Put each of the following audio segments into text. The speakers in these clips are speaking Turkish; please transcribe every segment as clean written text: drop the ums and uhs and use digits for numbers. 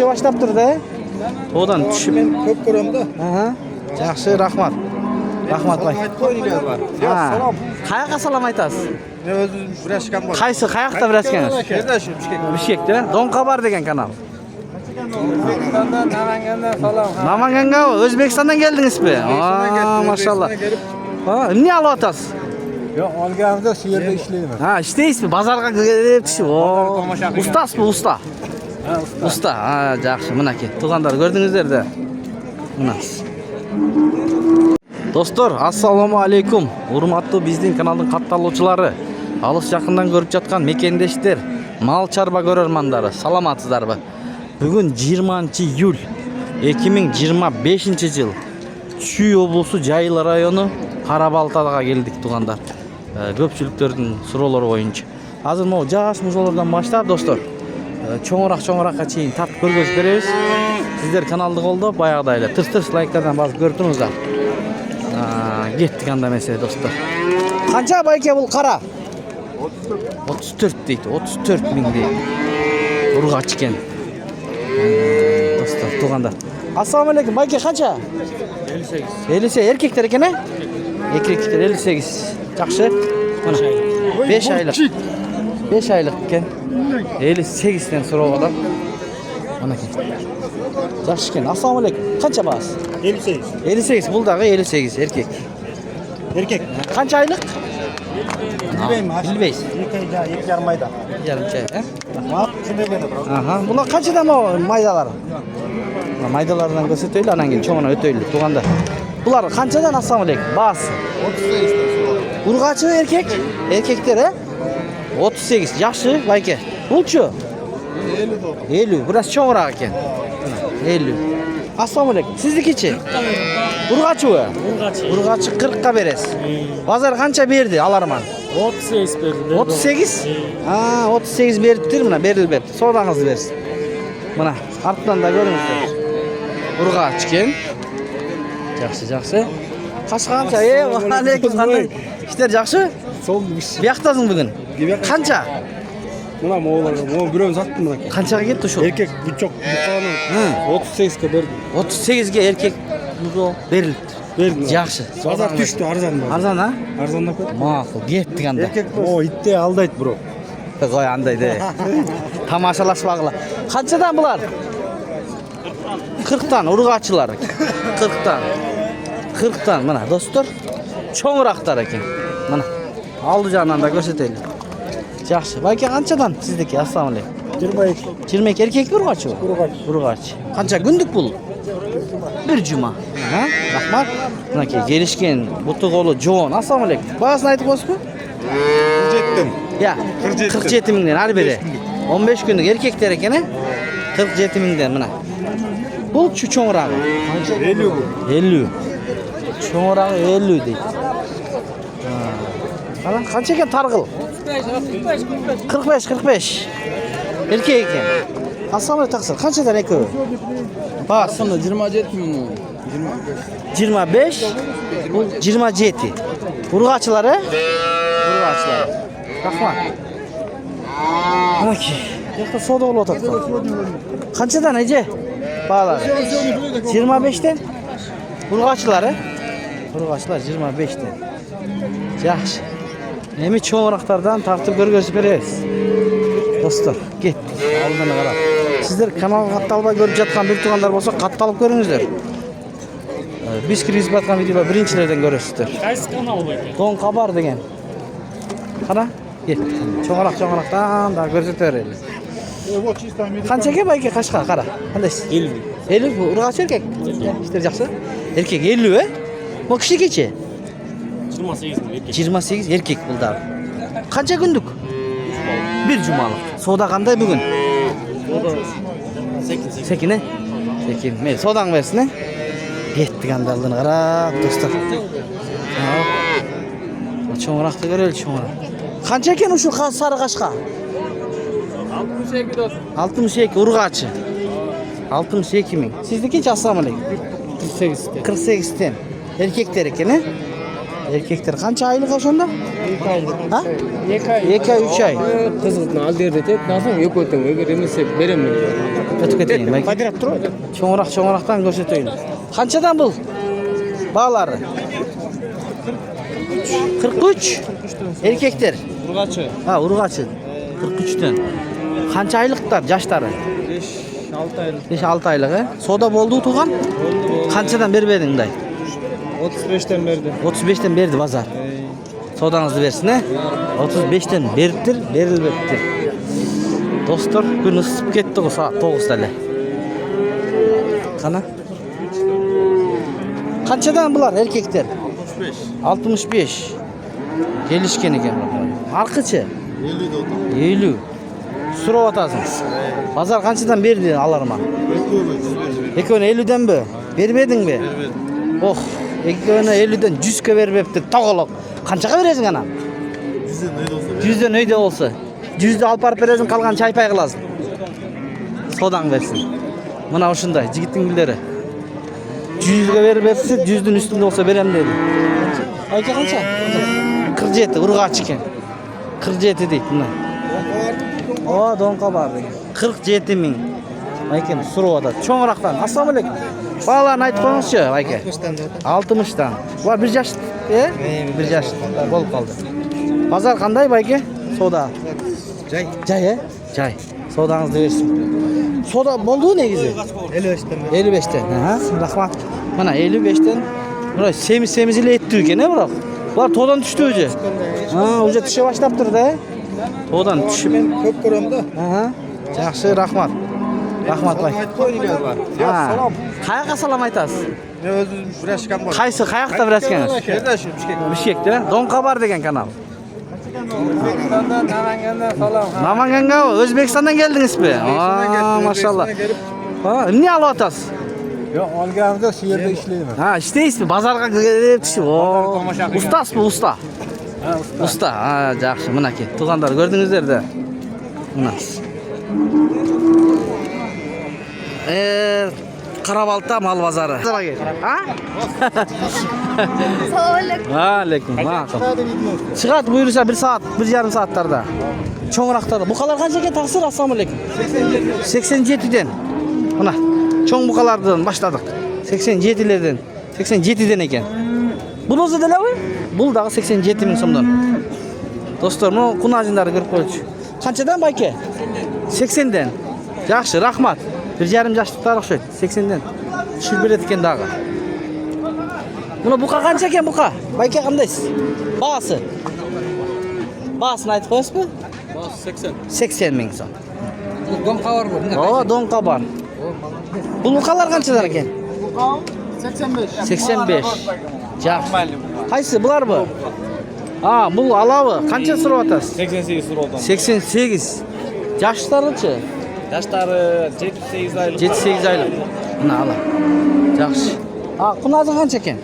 Başlap turdi. Odan tushib Men ko'p ko'ramda. Aha. Yaxshi, rahmat. Rahmat bay. Salom. Qayoqqa salom aytasiz? Men o'zim birashgan bor. Qaysi qayoqda birashgansiz? Yerda shu Bishkekda. Don xabar degan kanal. Namangandan salom. Namanganga, O'zbekistondan keldingizmi? Mashallah. Ha, nima olyapsiz? Yo'q, olganimda shu yerda ishlayman. Ha, ishlaysizmi? Bozorga kelib tushib. Ustasizmi, usta? Ha, Usta, ha, yaxshi. Mana ke. Tug'anlar ko'rdingizlar-da. Mana. Dostlar, assalomu alaykum. Hurmatli bizning kanalning qattaloqchilari, alыс yaqindan ko'rib жатқан mekendeshlar, mal charba ko'rarmandari, salomatsizlarmi? Bugun 20-iyul 2025-yil. Chuy облысы Жайыл району Қарабалтаға келдік туғандар. Көпчіліктердің сұраулары бойынша. Азыр мынау жаш мужалардан баштап, достар, чоңырақ-чоңыраққа чейин тартып көргөзүп беребиз. Сиздер каналды колдоп, баягыдай эле тырс-тырс лайктардан басып көрүп туруңуздар. Кеттик анда меселе, достар. Канча байке бул кара? 34 дейт, 34 миң дейт. Ургач экен. Достар, туғандар. Ассаламу алейкум, байке канча? 58. 58 erkekler eкен, he? Erkekler 58. Жақсы. Mana 5 aylık. 5 aylık eкен. 58'den sorup adam. Mana eкен. Жақсы eкен. Assalamu alaikum. Qancha bağız? 58. 58. Buldağı 58 erkek. Erkek. Qancha aylık? Bilmeyim. Bilmeyiz. 2 yarım ayda. Yarım çay, he? Bak, şunday geldi bro. Aha. Bunlar qanchadan o maydaları? Maydalardan göstereyli, anan gelin çoğuna öteyli. Tuğanda. Bunlar qanchadan assalamu alaikum? Bağısı? 38'den sonra. Urgaçı erkek? Erkekler, he? 38. Yaxşı, bayke. Bulçu? 50 doldu. 50. Biraz çoğurak eken. 50. Assalamu alaikum. Sizdikiçi? Urgaçı mı? Urgaçı 40'ka beresiz. Bazar kança berdi alarman? 38 berdi. 38? Ha, 38 beriptir mına, berilip. Sodağınızı versin. Mına, artdan da görüңүздөр. Urgaç eken. Жақсы. Қашқа қанша? Алейкум, қандай? İşler жақсы? Сол Бияқтасың бүгін? Қанша? Мына моğollarga, моğol біреуін саттым мына. Қаншаға кетті шо? Erkek bu çok buqanın 38'ke berdim. 38'ge erkek bu berildi. Berdim. Жақсы. Bazar düştü arzan mı? Arzan ha? Arzanlap koy. Maqul, kеттік анда. Erkek o itte aldaydı bro. Qoy andaydı. Tamашалашпағыла. Қаншадан бұлар? 40'tan urgaçılar. 40'tan. 40'tan mana dostlar. Çoğuraqtar eкен. Mana. Aldı jandan da göstereyli. Yaxşı. Bayke qanchadan sizdeki? Assalamu alaykum. 22. 22 erkek mi urgaç o? Urgaç. Urgaç. Qancha gündük bul? Bir cuma. Ha? Rahmat. Minaki gelişken butu kolu joğun. Assalamu alaykum. Bağısını aytıp qo'ysiz mi? 47'den. Ya. 47 mingden her biri. 15 günlük erkekler eкен, he? 47 mingden mana. Bu şu çoğurağı. 50 bu. 50. Çoğurağı 50 deydi. Ana qancha ekan targ'il? 45. Erkek ekan. Assalomu alaykum taqsir. Qanchadan ekovi? Bas. Aslında 27 ming. 25. Bu 27. Urg'achilari? Urg'achilari. Rahmat. Mana ki. Yo'qda savdo qilyapti. Qanchadan eje? Bağlar. 25'ten. Urg'achilari? Urg'achlar 25'ten. Yaxshi. Nemi cho'ng'roqlardan tartib ko'rgazib berasiz. Dostlar, ketdik. Oldini qarab. Sizlar kanal qattolba ko'rib жатқан bir tuğanlar bo'lsa, qattalib ko'ringizlar. Biz kirgizib atgan videolar birinchilardan ko'rasizlar. Qaysi kanal bu ekan? Don xabar degan. Qara, ketdik. Cho'ng'roqdan da ko'rsataveraylik. Qancha ke bayke Qashqa qara. Qandaysiz? 50. 50 bu urg'ach erkek. İşler yaxshi. Erkek 50 he? Bu kishikechi? 28 ming erkek. 28 erkek buldu. Qancha gündük? Bir cumalık. Soda qanday bugün? Sekin. Sekin. Mel sodan versin he? Ketdik andaldığını qarab dostlar. Çoğuraqda göreli çoğuraq. Qancha ekan şu sarı Qashqa? 62 dost. 62 urg'achi. 62 ming. Sizniki assalomu alaykum. 48 de. 48'ten. Erkekler ekan he? Erkekler qancha aylık ошондо? 2 aylık. Ha? 2 ay. 2 ay 3 ay. Kızgıtını al derdi tek. Nasıl yok ötün. Eğer emese berem ben. Ötüp keteyim. Квадрат тұрады. Çoğurak көрсөтөйүн. Qanchadan бул? Bağlары. 43. Erkekler. Urgaçı. Ha, urgaçı. 43'ten. Qancha aylıklar, yaşları? 5-6 aylık. 5-6 aylık, he? Soda boldu tuğan? Qanchadan berбедиң day? 35'ten verdi. 35'ten berdi bazar. Sodanızı versin, he? 35'ten beriptir, berilbeptir. Dostlar, gün ısıp ketdi o saat 9'da ele. Qana? Qanchadan bular erkekler? 65. Gelişken eкен bular. Arqıçı? 50. Surab atasınız. Bazar qanchadan berdi alarma? Eköne 50'den mi? Bermedin mi? Oh, eköne 50'den 100'ke berbepti. To'g'liq. Qanchaga beresiň anam? 100'den öýde bolsa. 100'de alıp barıp beresiň, kalgan çaypay kılasın. Sodaň bersin. Mına uşunday jigittiň gülleri. 100'ge berbepti, 100'dün üstünde olsa berem dedi. Ayka qancha? 47 urgaç eken. 47 deyip mına. O donqa bar. 47 ming. Ayken surab atat. Çoňuraktan. Assalamu alaykum. Balalarni aytып koýuňuzçu, Ayke. 60'dan. Var 1 yaş, 1 yaş bolup kaldı. Pazar kanday Ayke? Soda. Жай. Jay, he? Jay. Sodaňyzdy bersin. Soda boldu negizi? 55'ten. 55'ten. Ha, rahmat. Mana 55'ten. Bura semiz ile etdi eken, he biroq. Bular to'dan düştü öje. Ha, öje düşe başlapdyr da. To'dan düşüp. Ben köp görüyorum da. Aha. Yaxşı, rahmat. Rahmat Bay. Ha. Qayaqa salam aytasiz? Ne özüm Biraşkan var. Qaysı qayaqda biraskanız? Kardeşim Bishkekda. Donqa bar degan kanal. Namangan'dan salam. Namanganga, O'zbekistondan keldingiz mi? Aa, maşallah. Ha, ne alıp atasiz? Yok, olganımda şu yerde işleyemem. Ha, işteysizmi? Bazarga kelip düşüp. Oo. Ustasmı, usta? Usta. Ha, yaxşı. Mınaki. Tuğandar gördüңүздөр de. Mına. Karabalta mal bazarı. Ha? Aleyküm. Çıgat buyursa 1 saat, 1,5 saatlarda. Çoğuraklarda. Bukalar kança eken taksir? Assalamu alaykum. 87'den. Mına. Çoğun bukalardan başladık. 87'lerden. 87'den eken. Bunu özü dele mi? Bul dağı 87 bin somdan. Dostlar, bunu kunacınları görüp koyucu. Kançadan Bayke? 80'den. Yaxşı, rahmat. 1,5 yaşlıklar okşaydı. 80'den. Düşür bir etken dağı. Bunu buka kança eken buka? Bayke kandaysız? Bağısı? Bağısını aytıp koyasız mı? Bas 80. 80 bin son. Donqa var bu. Oo, donqa bar. Bu bukalar kançadan eken? 85. 85. Yaxşı. Qaysı bular bu? Ha, bu alavı. Kança surab atasız? 88 lira oldu. 88. Yaşlarıçı? Yaşları 7-8 aylık. 7-8 aylık. Buna ala. Yaxşı. Ha, kunazın kança eken?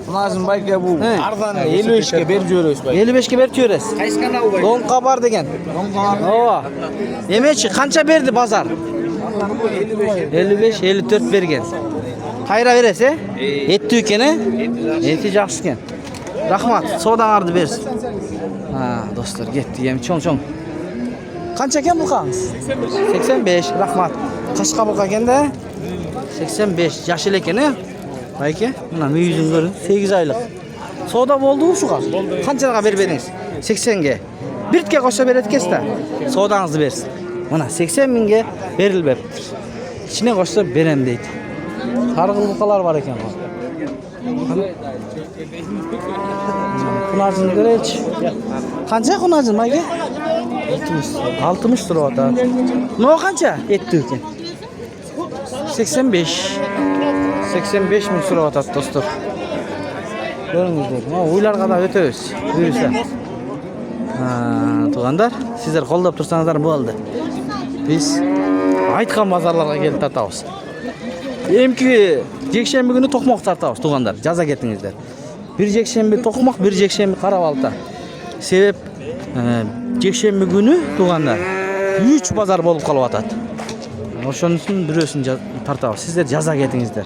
Bunazın bayka bu. He. Ardana 55'ke bir jörös bayka. 55'ke berip jöresiz. Qaysı kanal bayka? Donqa bar degen. Donqa var. Oo. Demeçi kança berdi bazar? 55, 54 bergen. Kayra beresi, he? Etdi eken, he? Eti жақсы eken. Rahmat, sodaňardy bersin. Ha, dostlar, getdi yem çoň. Kança eken bulkağınız? 85, rahmat. Kaçka bulka eken de? 85, yaşıl eken, he? Bayke, mına müýüzüň görün, 8 aylık. Soda boldu şuğa? Kançaga berbediniz? 80'ge. Birtke koşa beretkes da. Sodaňyzdy bersin. Mına 80 binge berilbeptir. İçine koşsa berem deydi. Sargıl bukalar var eken. Kunacını göreç. Kança kunacın Bayke? 60 lira ata. No kança etdi eken? 85. 85 min surab atat dostlar. Görüңүздөр. Ma uylarga da ötöbüz. Buyursa. Ha, tuğandar, sizler koldop tursaňızlar boldy. Biz aytkan bazarlarga kelip tatabız. Emki jekşembi günü tokmok tartabız tuğandar. Jaza ketiңizler. Bir jekşembi tokmok, bir jekşembi Karabalta. Sebep jekşembi günü tuğandar 3 bazar bolup kalıp atat. Oşonusun bürösün tartabız. Sizler jaza ketiңizler.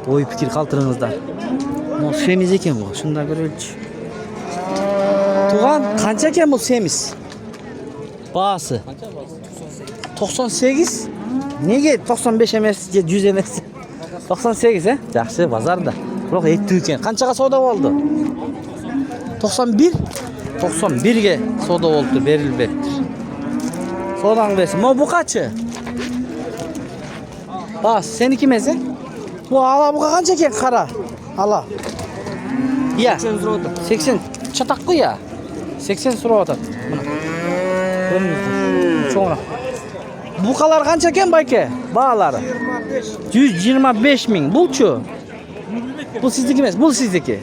Oy pikir kaltırыңızдар. Бұл сemiz екен бұл. Шында көрелікші. Туған, қанша екен бұл semiz? Бағасы? 98. Неге 95 емес, 100 емес? 98, Жақсы, базарда. Бірақ етті екен. Қаншаға сауда болды? 91? 91-ге сауда болды, берілбеттір. Содан берсін. Бұл қачы? Сенікі емес, Бұл ала бұға қанша екен қара? Ала. Иә. 80. Чатақ қой, 80 сұрап атады. Çoğuna. Buqalar qancha ekan bayka? Bağlari? 125 ming. Bulchu. Bu sizniki emas, bu sizniki.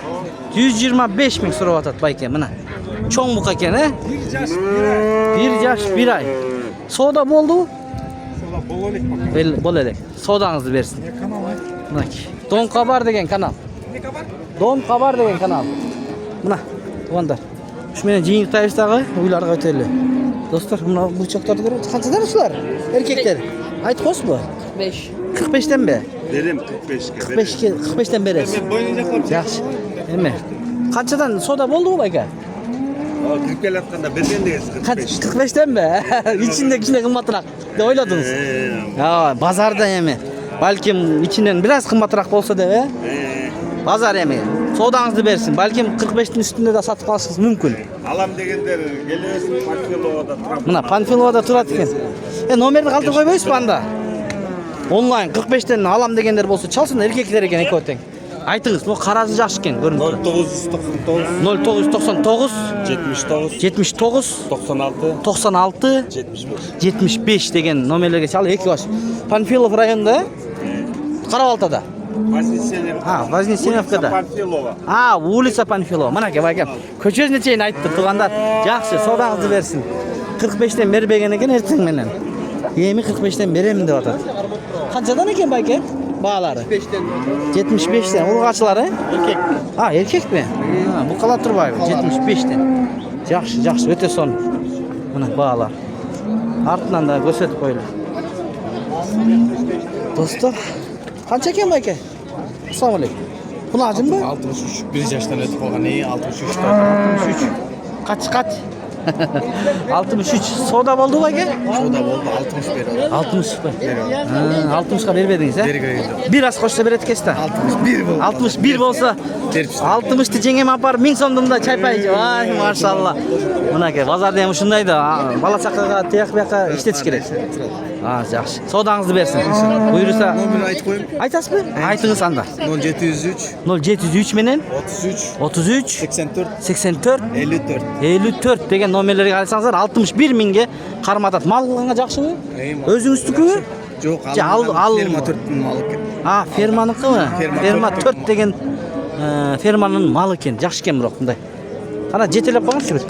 125 ming so'rab atadi bayka, mana. Cho'ng buqa ekan, Bir yaş, bir ay. Savdo bo'ldi-mi? Bo'ladi. Savdangizni bersin. Mana. Don Xabar degan kanal. Ne xabar? Don Xabar degan kanal. Mana. Tuğanlar. Şu meni Jeynik Tayyip'tagi uylarga o'taylik. Dostlar, buna bıçakları görüyor. Kaçtan usular? Erkekler. Ayt koş mu? 45. 45'ten mi? Verim 45'ke. 45'ten berez. Yaxşı. Emme. Kaçadan soda oldu mu bayka? 40 atqanda bergen deyiz 45. 45'ten mi? İçinde kımmatırak. De oyladınız. Ya bazarda emme. Balkim içinden biraz kımmatırak olsa da Bazar emme. Sodanızı versin. Balkim 45'in üstünde de satıp alışınız mümkün. Alam degenler geliyorsun Panfilova'da turam. Mına Panfilova'da turat ekan. Nomerni qaltırıp koymaysiz banda. Online 45'ten alam degenler bolsa çalsın erkekler eken ekoy teң. Aytыңыз, bu qarası жақсы ekan görünüp turadi. 0999 79 79 96 96 75 деген номерлерге çalып эки баш. Panfilov районунда Қарабалтада. Вознесеновкада. Panfilova. Улица Panfilova. Мынаке байкам. Көчөсүнө чейин айтты тугандар. Жакшы, содаңызды берсин. 45'ten бербеген экен эртең менен. Эми 45'ten беремин деп атат. Канчадан экен байке? Баалары? 75'ten. Улгачылары? Эркек. Эркекпи? Бул кала турбайбы? 75'ten. Жакшы, өтө сон. Мына баалар. Артынан да көрсөтүп койлу. Достор, kança ekan bayka? Assalomu alaykum. Buni ajinmi? 63. 1 yaşdan ötüp olgan 63. 63. Kaç? 63. Soda boldu bayka? Soda oldu 60 beri. 60 mı? 60'a vermediniz, Biraz koşsa beret kesti. 61 oldu. 61 bolsa 60'tı jengem apar 1000 so'mdumda çay pay. Vay maşallah. Mınake bazarda ham shunday da bala chaqaga tiyaq buyoqqa ishletish kerak. Yaxshi. Sodаңызды bersin. Buyursa Nomer aytib qo'ying. Aytasizmi? Aytыңыз anda. 0703 0703 menen 33 84 84 54 54. 54 деген номерлерге алсаңыздар 61 миңге карматат. Малыңа жакшыбы? Өзүңүздүкүбү? Жоқ, ал ферма 4'ün malı ekan. Ферманыкыбы? Ферма 4 деген ферманын малы экен. Жакшы экен бирок мындай. Кана жетелеп коюңузчу бир.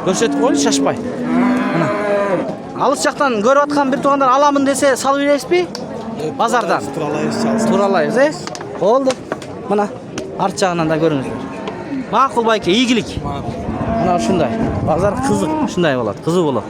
Көрсөтүп коюңуз, шашпай. Мына. Алыс жактан көрүп аткан бир туугандар аламын десе салып бересизби? Базардан. Туралайбыз, Болду. Мына арт жагынан да көрүңүздөр. Макул байке, ийгилик. Мына ушундай. Базар кызык, ушундай болот. Кызык болот.